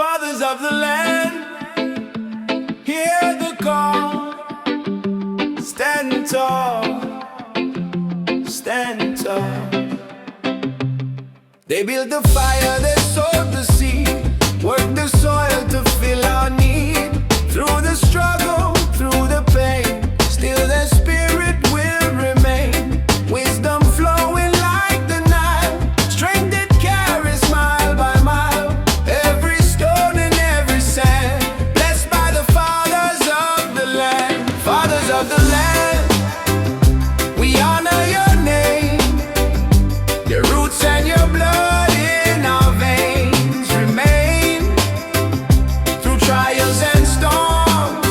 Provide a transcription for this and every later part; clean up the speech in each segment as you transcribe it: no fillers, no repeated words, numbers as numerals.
Fathers of the land, hear the call. Stand tall, stand tall. They built the fire, they sowed the seed, worked the soil to fill our need. Through the struggle, through the pain, still their spirit will remain. Wisdom flowing like the Nile, strength that carries mile by mile. Every stone and every sand, blessed by the fathers of the land. Fathers of the land, we honor your name. Your roots and your blood in our veins remain. Through trials and storms,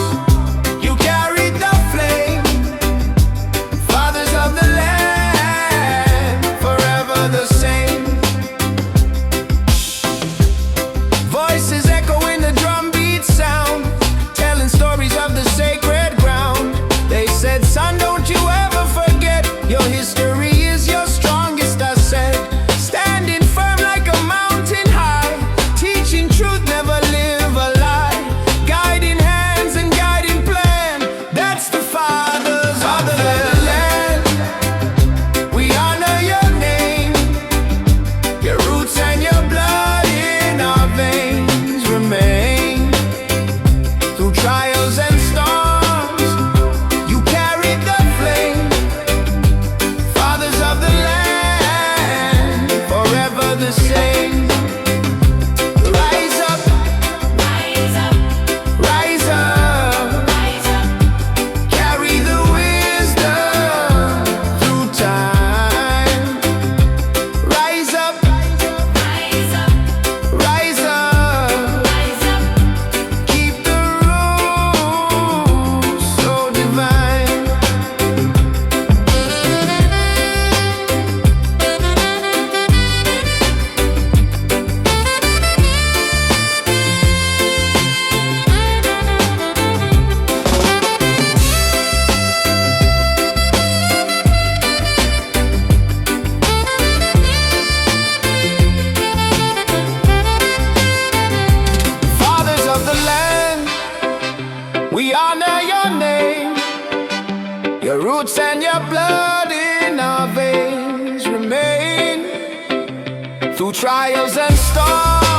you carried the flame. Fathers of the land, forever the same. Voices echoing the drum beat sound, telling stories of the sacred ground. They said, son, don't you ever forget, your history is your strongest asset. Standing firm like a mountain high, teaching truth, never live a lie. Guiding hands and guiding plan, that's the fathers of the land. We honor your name, your roots and your blood in our veins remain. Through trials and storms, you carried the flame. Fathers of the land, forever the same. Rise up, Rise up, rise up, rise up, carry the wisdom through time. Rise up, rise up, rise up, rise up. keep the rules so divine. Fathers of the land, we honor your name. Your roots and your blood in our veins remain. Through trials and storms,